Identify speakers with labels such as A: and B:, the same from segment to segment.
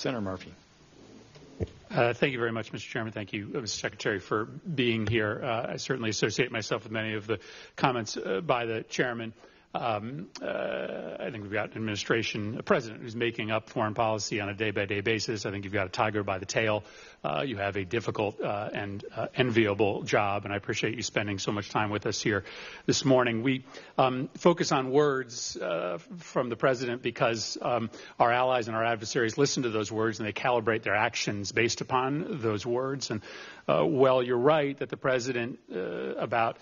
A: Senator Murphy.
B: Thank you very much, Mr. Chairman. Thank you, Mr. Secretary, for being here. I certainly associate myself with many of the comments by the chairman. I think we've got an administration, a president who's making up foreign policy on a day-by-day basis. I think you've got a tiger by the tail. You have a difficult and enviable job, and I appreciate you spending so much time with us here this morning. We focus on words from the president because our allies and our adversaries listen to those words and they calibrate their actions based upon those words. And well, you're right that the president about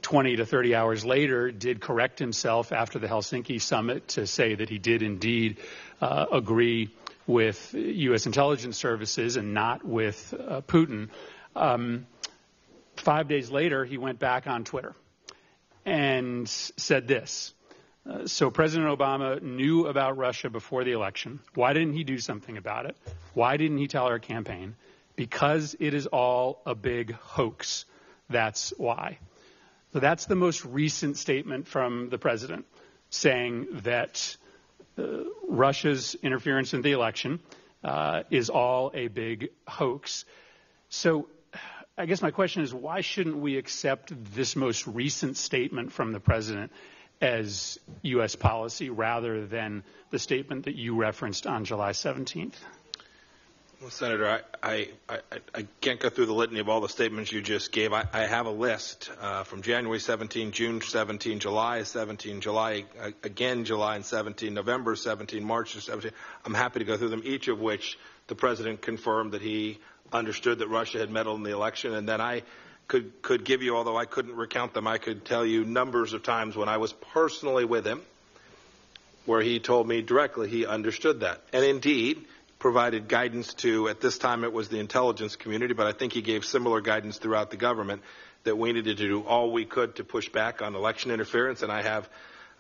B: 20 to 30 hours later did correct himself after the Helsinki summit to say that he did indeed agree with U.S. intelligence services and not with Putin. 5 days later, he went back on Twitter and said this. So President Obama knew about Russia before the election. Why didn't he do something about it? Why didn't he tell our campaign? Because it is all a big hoax. That's why. So that's the most recent statement from the president, saying that Russia's interference in the election is all a big hoax. So I guess my question is, why shouldn't we accept this most recent statement from the president as U.S. policy rather than the statement that you referenced on July 17th?
C: Well, Senator, I can't go through the litany of all the statements you just gave. I have a list from January 17, June 17, July 17, July again, July and 17, November 17, March 17. I'm happy to go through them, each of which the president confirmed that he understood that Russia had meddled in the election. And then I could give you, although I couldn't recount them, I could tell you numbers of times when I was personally with him where he told me directly he understood that. And indeed, provided guidance to, at this time it was the intelligence community, but I think he gave similar guidance throughout the government that we needed to do all we could to push back on election interference, and I have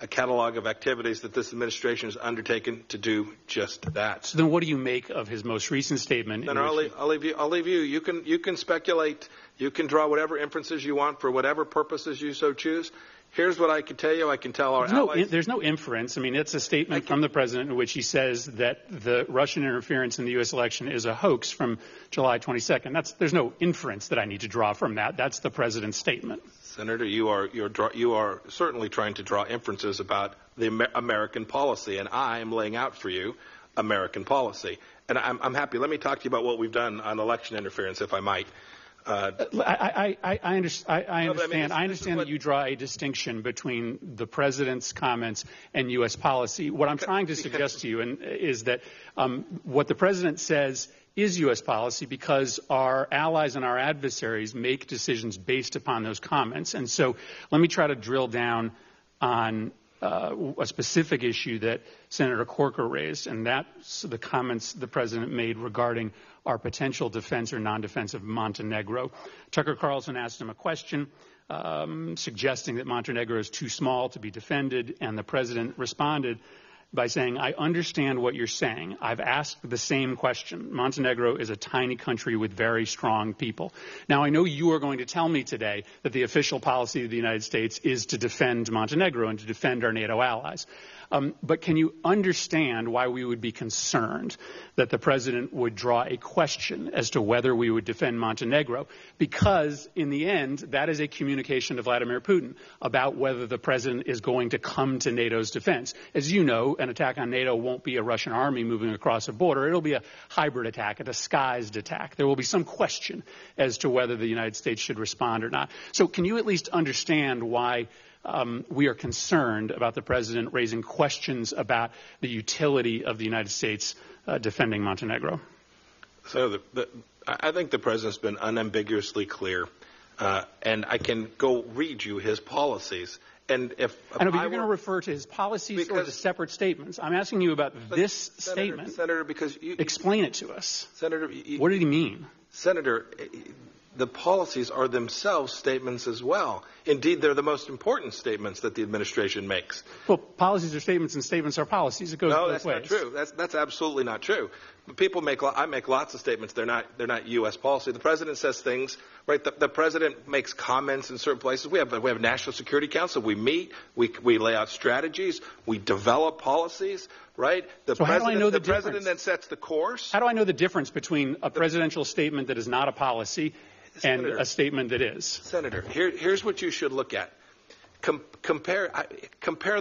C: a catalog of activities that this administration has undertaken to do just that.
B: So then what do you make of his most recent statement?
C: No, I'll leave you. You can speculate. You can draw whatever inferences you want for whatever purposes you so choose. Here's what I can tell you. I can tell our allies.
B: There's no inference. I mean, it's a statement from the president in which he says that the Russian interference in the U.S. election is a hoax from July 22nd. There's no inference that I need to draw from that. That's the president's statement.
C: Senator, you are certainly trying to draw inferences about the American policy, and I am laying out for you American policy. And I'm happy. Let me talk to you about what we've done on election interference, if I might.
B: I understand. I understand that you draw a distinction between the president's comments and U.S. policy. What I'm trying to suggest to you is that what the president says is U.S. policy because our allies and our adversaries make decisions based upon those comments. And so let me try to drill down on a specific issue that Senator Corker raised, and that's the comments the president made regarding our potential defense or non-defense of Montenegro. Tucker Carlson asked him a question suggesting that Montenegro is too small to be defended, and the president responded by saying, I understand what you're saying. I've asked the same question. Montenegro is a tiny country with very strong people. Now, I know you are going to tell me today that the official policy of the United States is to defend Montenegro and to defend our NATO allies. But can you understand why we would be concerned that the president would draw a question as to whether we would defend Montenegro? Because in the end, that is a communication to Vladimir Putin about whether the president is going to come to NATO's defense. As you know, an attack on NATO won't be a Russian army moving across a border. It'll be a hybrid attack, a disguised attack. There will be some question as to whether the United States should respond or not. So can you at least understand why we are concerned about the president raising questions about the utility of the United States defending Montenegro?
C: So I think the president's been unambiguously clear, and I can go read you his policies. And if
B: I know, but you're going to refer to his policies or the separate statements. I'm asking you about this statement.
C: Senator, because
B: explain it to us.
C: Senator,
B: what did he mean?
C: Senator, the policies are themselves statements as well. Indeed, they're the most important statements that the administration makes.
B: Well, policies are statements and statements are policies. It goes both ways.
C: No, that's not true. That's absolutely not true. I make lots of statements. They're not U.S. policy. The president says things, right? The president makes comments in certain places. We have National Security Council. We meet. We lay out strategies. We develop policies. right?
B: So how do I know the
C: president then sets the course.
B: How do I know the difference between a presidential statement that is not a policy and a statement that is?
C: Senator, here's what you should look at. Compare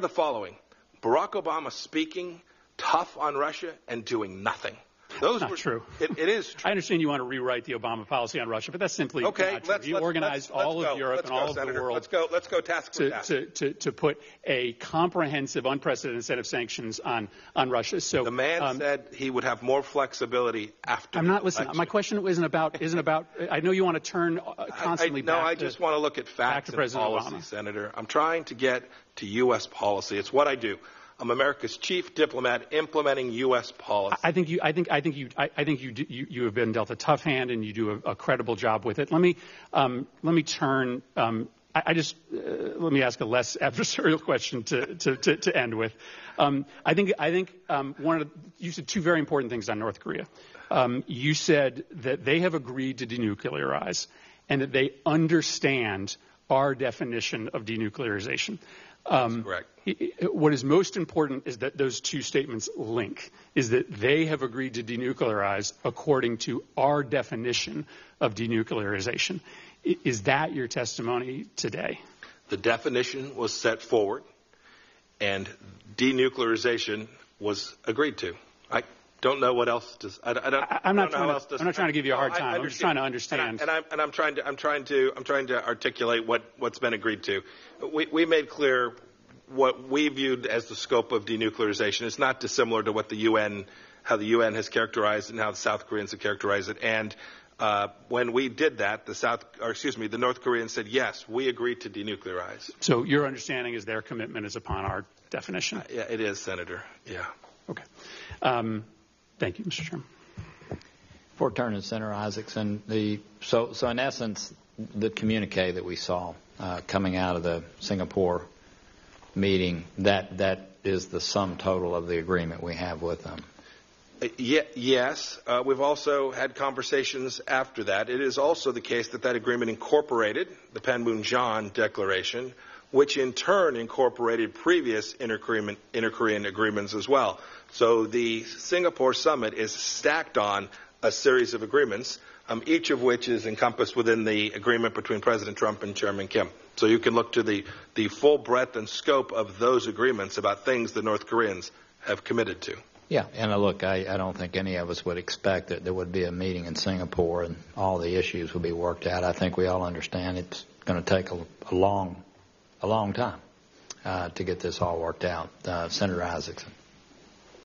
C: the following. Barack Obama speaking tough on Russia and doing nothing.
B: Those not true.
C: It is true.
B: I understand you want to rewrite the Obama policy on Russia, but that's simply not true. You organized all of Europe and all of the world
C: let's go task for task.
B: To put a comprehensive, unprecedented set of sanctions on Russia. So
C: the man said he would have more flexibility after.
B: I'm not listening. My question isn't about. I know you want to turn constantly back.
C: I just want to look at facts and policy, Senator. I'm trying to get to U.S. policy. It's what I do. I'm America's chief diplomat implementing U.S. policy.
B: I think you have been dealt a tough hand, and you do a credible job with it. Let me turn. Let me ask a less adversarial question to end with. I think you said two very important things on North Korea. You said that they have agreed to denuclearize, and that they understand our definition of denuclearization.
C: That's correct.
B: What is most important is that those two statements link, is that they have agreed to denuclearize according to our definition of denuclearization. Is that your testimony today?
C: The definition was set forward, and denuclearization was agreed to. I don't know what else to.
B: I'm not trying to give you a hard time. I'm just trying to understand.
C: I'm trying to articulate what's been agreed to. We made clear what we viewed as the scope of denuclearization. It's not dissimilar to what how the UN has characterized it and how the South Koreans have characterized it. And when we did that, the North Koreans said, yes, we agreed to denuclearize.
B: So your understanding is their commitment is upon our definition?
C: Yeah, it is, Senator. Yeah.
B: Okay. Thank you, Mr. Chairman.
A: Before turning to Senator Isaacson, so in essence, the communique that we saw coming out of the Singapore meeting, that is the sum total of the agreement we have with them.
C: Yes. We've also had conversations after that. It is also the case that agreement incorporated the Panmunjom Declaration, which in turn incorporated previous inter-Korean agreements as well. So the Singapore summit is stacked on a series of agreements, each of which is encompassed within the agreement between President Trump and Chairman Kim. So you can look to the full breadth and scope of those agreements about things the North Koreans have committed to.
A: Yeah, and look, I don't think any of us would expect that there would be a meeting in Singapore and all the issues would be worked out. I think we all understand it's going to take a long time to get this all worked out. Senator Isaacson.